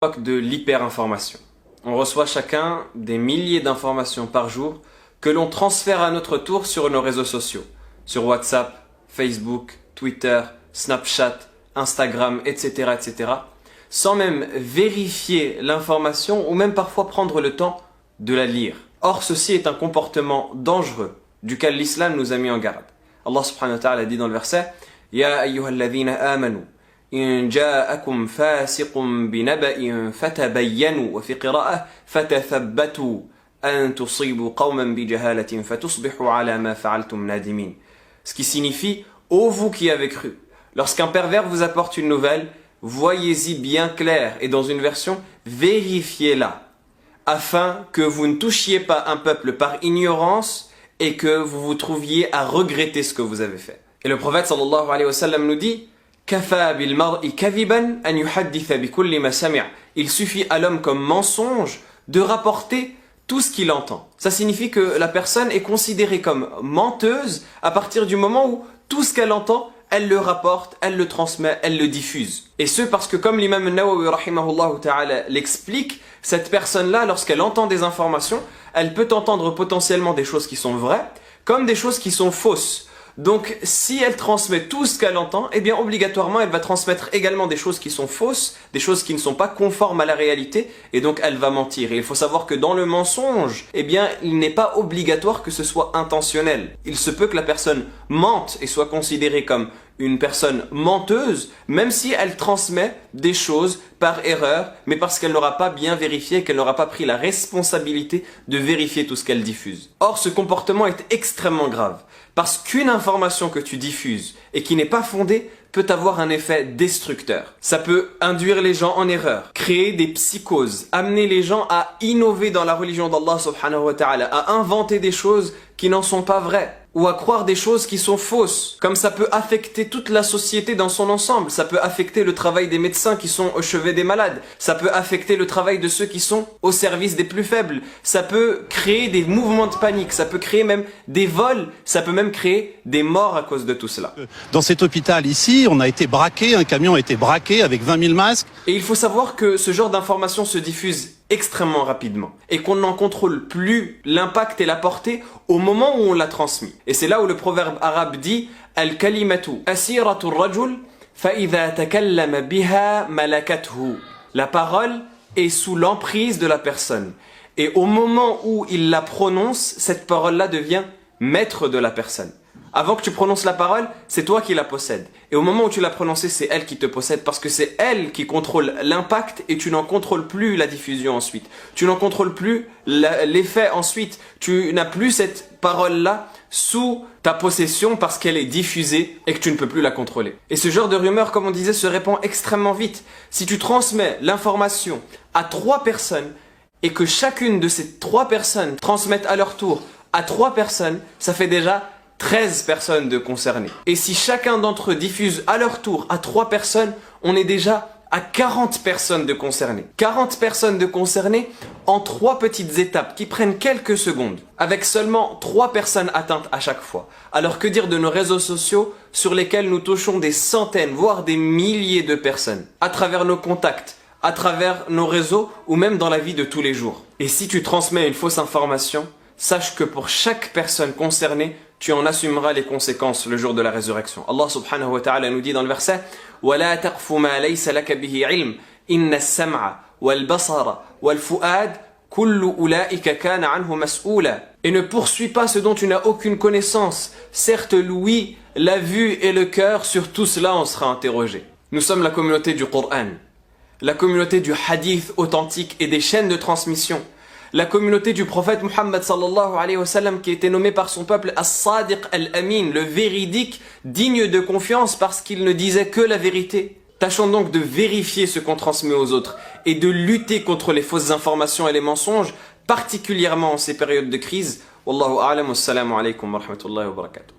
De l'hyperinformation. On reçoit chacun des milliers d'informations par jour que l'on transfère à notre tour sur nos réseaux sociaux, sur WhatsApp, Facebook, Twitter, Snapchat, Instagram, etc., etc., sans même vérifier l'information ou même parfois prendre le temps de la lire. Or, ceci est un comportement dangereux duquel l'islam nous a mis en garde. Allah subhanahu wa ta'ala dit dans le verset « Ya ayyuhalladhina amanu » إن جاءكم فاسق بنبأ فتبينوا وفي قراءة فتثبتوا أن تصيبوا قوما بجهالة فتصبحوا على ما فعلتم نادمين. Ce qui signifie ô vous qui avez cru, lorsqu'un pervers vous apporte une nouvelle, voyez-y bien clair, et dans une version, vérifiez-la, afin que vous ne touchiez pas un peuple par ignorance et que vous vous trouviez à regretter ce que vous avez fait. Et le prophète sallallahu alayhi wa sallam nous dit il suffit à l'homme comme mensonge de rapporter tout ce qu'il entend. Ça signifie que la personne est considérée comme menteuse à partir du moment où tout ce qu'elle entend, elle le rapporte, elle le transmet, elle le diffuse. Et ce parce que comme l'imam Nawawi rahimahullah ta'ala l'explique, cette personne-là, lorsqu'elle entend des informations, elle peut entendre potentiellement des choses qui sont vraies, comme des choses qui sont fausses. Donc, si elle transmet tout ce qu'elle entend, eh bien, obligatoirement, elle va transmettre également des choses qui sont fausses, des choses qui ne sont pas conformes à la réalité, et donc elle va mentir. Et il faut savoir que dans le mensonge, eh bien, il n'est pas obligatoire que ce soit intentionnel. Il se peut que la personne mente et soit considérée comme une personne menteuse, même si elle transmet des choses par erreur, mais parce qu'elle n'aura pas bien vérifié, qu'elle n'aura pas pris la responsabilité de vérifier tout ce qu'elle diffuse. Or, ce comportement est extrêmement grave, parce qu'une information que tu diffuses et qui n'est pas fondée peut avoir un effet destructeur. Ça peut induire les gens en erreur, créer des psychoses, amener les gens à innover dans la religion d'Allah subhanahu wa ta'ala, à inventer des choses qui n'en sont pas vraies, ou à croire des choses qui sont fausses. Comme ça peut affecter toute la société dans son ensemble, ça peut affecter le travail des médecins qui sont au chevet des malades, ça peut affecter le travail de ceux qui sont au service des plus faibles, ça peut créer des mouvements de panique, ça peut créer même des vols, ça peut même créer des morts à cause de tout cela. Dans cet hôpital ici, on a été braqué, un camion a été braqué avec 20 000 masques. Et il faut savoir que ce genre d'informations se diffuse extrêmement rapidement et qu'on n'en contrôle plus l'impact et la portée au moment où on l'a transmis. Et c'est là où le proverbe arabe dit Al-kalimatu asiratu rajul fa idha takallama biha malakathu. La parole est sous l'emprise de la personne. Et au moment où il la prononce, cette parole-là devient maître de la personne. Avant que tu prononces la parole, c'est toi qui la possèdes. Et au moment où tu l'as prononcée, c'est elle qui te possède parce que c'est elle qui contrôle l'impact et tu n'en contrôles plus la diffusion ensuite. Tu n'en contrôles plus l'effet ensuite. Tu n'as plus cette parole-là sous ta possession parce qu'elle est diffusée et que tu ne peux plus la contrôler. Et ce genre de rumeur, comme on disait, se répand extrêmement vite. Si tu transmets l'information à 3 personnes et que chacune de ces 3 personnes transmettent à leur tour à 3 personnes, ça fait déjà 13 personnes de concernées. Et si chacun d'entre eux diffuse à leur tour à 3 personnes, on est déjà à 40 personnes de concernées. 40 personnes de concernées en 3 petites étapes qui prennent quelques secondes, avec seulement 3 personnes atteintes à chaque fois. Alors que dire de nos réseaux sociaux sur lesquels nous touchons des centaines, voire des milliers de personnes, à travers nos contacts, à travers nos réseaux ou même dans la vie de tous les jours. Et si tu transmets une fausse information, sache que pour chaque personne concernée, tu en assumeras les conséquences le jour de la résurrection. Allah subhanahu wa ta'ala nous dit dans le verset وَلَا تَقْفُ مَا لَيْسَ لَكَ بِهِ عِلْمٍ إِنَّ السَّمْعَ وَالْبَصَرَ وَالْفُؤَادَ كُلُّ أُولَئِكَ كَانَ عَنْهُ مَسْئُولًا. Et ne poursuis pas ce dont tu n'as aucune connaissance. Certes, l'ouïe, la vue et le cœur, sur tout cela on sera interrogé. Nous sommes la communauté du Coran, la communauté du hadith authentique et des chaînes de transmission. La communauté du prophète Muhammad sallallahu alayhi wa sallam qui était nommé par son peuple As-Sadiq Al-Amin, le véridique, digne de confiance parce qu'il ne disait que la vérité. Tâchons donc de vérifier ce qu'on transmet aux autres et de lutter contre les fausses informations et les mensonges, particulièrement en ces périodes de crise. Wallahu a'lam, wassalamu alaykum wa rahmatullahi wa barakatuh.